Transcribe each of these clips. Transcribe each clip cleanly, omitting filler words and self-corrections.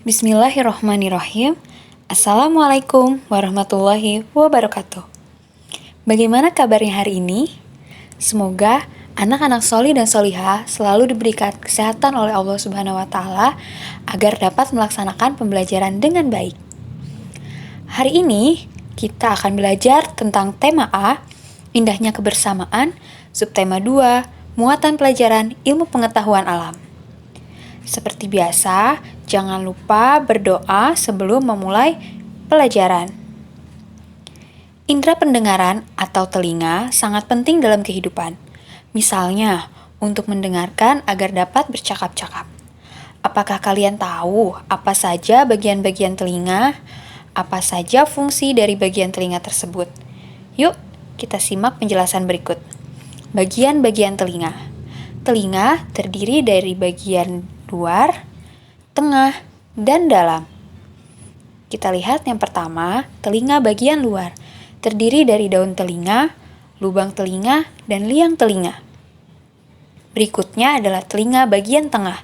Bismillahirrohmanirrohim. Assalamualaikum warahmatullahi wabarakatuh. Bagaimana kabarnya hari ini? Semoga anak-anak solih dan solihah selalu diberikan kesehatan oleh Allah Subhanahu wa Ta'ala agar dapat melaksanakan pembelajaran dengan baik. Hari ini kita akan belajar tentang tema A, indahnya kebersamaan, subtema 2, muatan pelajaran ilmu pengetahuan alam. Seperti biasa, jangan lupa berdoa sebelum memulai pelajaran. Indera pendengaran atau telinga sangat penting dalam kehidupan. Misalnya, untuk mendengarkan agar dapat bercakap-cakap. Apakah kalian tahu apa saja bagian-bagian telinga? Apa saja fungsi dari bagian telinga tersebut? Yuk, kita simak penjelasan berikut. Bagian-bagian telinga. Telinga terdiri dari bagian luar, tengah, dan dalam. Kita lihat yang pertama, telinga bagian luar. Terdiri dari daun telinga, lubang telinga, dan liang telinga. Berikutnya adalah telinga bagian tengah.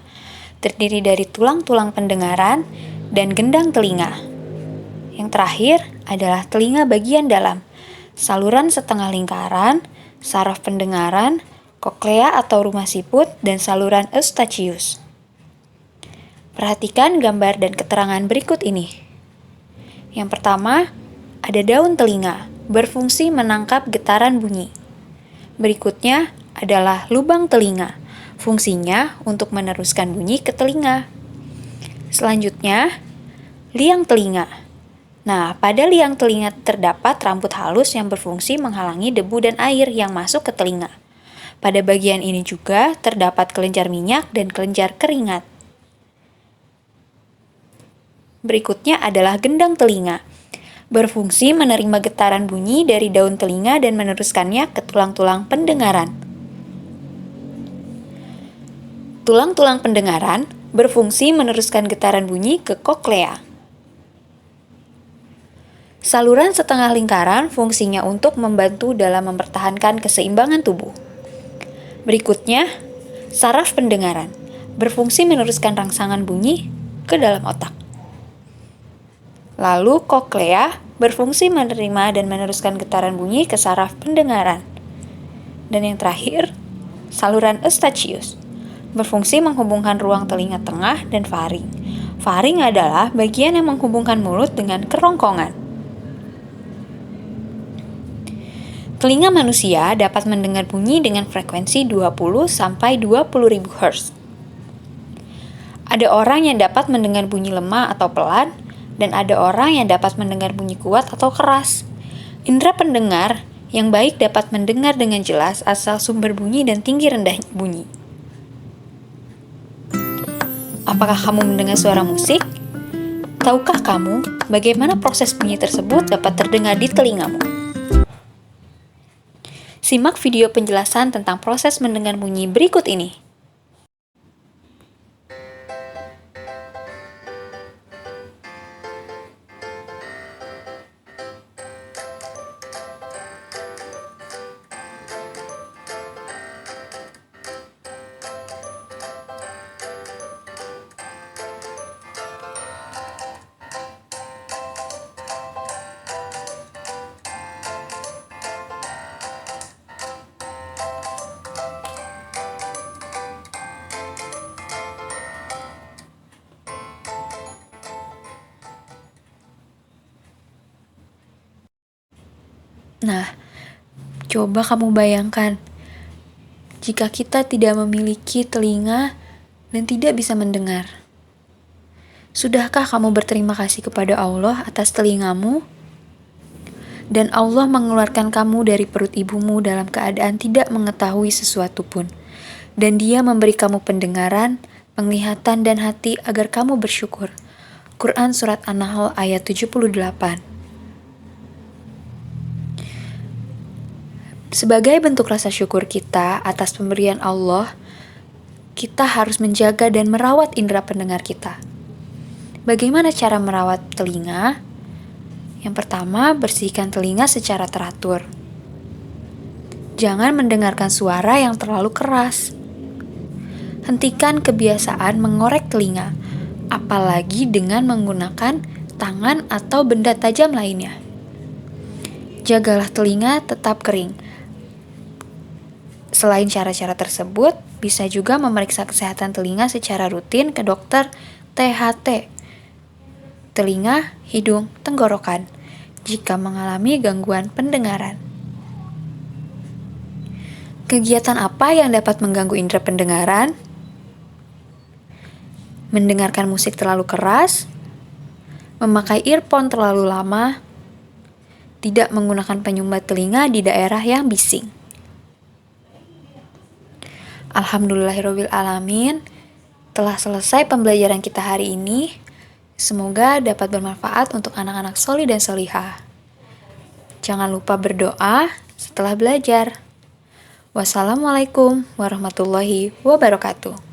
Terdiri dari tulang-tulang pendengaran dan gendang telinga. Yang terakhir adalah telinga bagian dalam. Saluran setengah lingkaran, saraf pendengaran, koklea atau rumah siput, dan saluran eustachius. Perhatikan gambar dan keterangan berikut ini. Yang pertama, ada daun telinga, berfungsi menangkap getaran bunyi. Berikutnya adalah lubang telinga, fungsinya untuk meneruskan bunyi ke telinga. Selanjutnya, liang telinga. Nah, pada liang telinga terdapat rambut halus yang berfungsi menghalangi debu dan air yang masuk ke telinga. Pada bagian ini juga terdapat kelenjar minyak dan kelenjar keringat. Berikutnya adalah gendang telinga. Berfungsi menerima getaran bunyi dari daun telinga dan meneruskannya ke tulang-tulang pendengaran. Tulang-tulang pendengaran berfungsi meneruskan getaran bunyi ke koklea. Saluran setengah lingkaran fungsinya untuk membantu dalam mempertahankan keseimbangan tubuh. Berikutnya, saraf pendengaran berfungsi meneruskan rangsangan bunyi ke dalam otak. Lalu koklea berfungsi menerima dan meneruskan getaran bunyi ke saraf pendengaran. Dan yang terakhir, saluran eustachius berfungsi menghubungkan ruang telinga tengah dan faring. Faring adalah bagian yang menghubungkan mulut dengan kerongkongan. Telinga manusia dapat mendengar bunyi dengan frekuensi 20 sampai 20.000 Hz. Ada orang yang dapat mendengar bunyi lemah atau pelan, dan ada orang yang dapat mendengar bunyi kuat atau keras. Indera pendengar yang baik dapat mendengar dengan jelas asal sumber bunyi dan tinggi rendahnya bunyi. Apakah kamu mendengar suara musik? Tahukah kamu bagaimana proses bunyi tersebut dapat terdengar di telingamu? Simak video penjelasan tentang proses mendengar bunyi berikut ini. Nah, coba kamu bayangkan, jika kita tidak memiliki telinga dan tidak bisa mendengar. Sudahkah kamu berterima kasih kepada Allah atas telingamu? Dan Allah mengeluarkan kamu dari perut ibumu dalam keadaan tidak mengetahui sesuatu pun. Dan Dia memberi kamu pendengaran, penglihatan, dan hati agar kamu bersyukur. Quran Surat An-Nahl ayat 78. Sebagai bentuk rasa syukur kita atas pemberian Allah, kita harus menjaga dan merawat indera pendengar kita. Bagaimana cara merawat telinga? Yang pertama, bersihkan telinga secara teratur. Jangan mendengarkan suara yang terlalu keras. Hentikan kebiasaan mengorek telinga. apalagi dengan menggunakan tangan atau benda tajam lainnya. Jagalah telinga tetap kering. Selain cara-cara tersebut, bisa juga memeriksa kesehatan telinga secara rutin ke dokter THT, telinga, hidung, tenggorokan, jika mengalami gangguan pendengaran. Kegiatan apa yang dapat mengganggu indera pendengaran? Mendengarkan musik terlalu keras, memakai earphone terlalu lama, tidak menggunakan penyumbat telinga di daerah yang bising. Alhamdulillahirrabbilalamin, telah selesai pembelajaran kita hari ini. Semoga dapat bermanfaat untuk anak-anak solih dan solihah. Jangan lupa berdoa setelah belajar. Wassalamualaikum warahmatullahi wabarakatuh.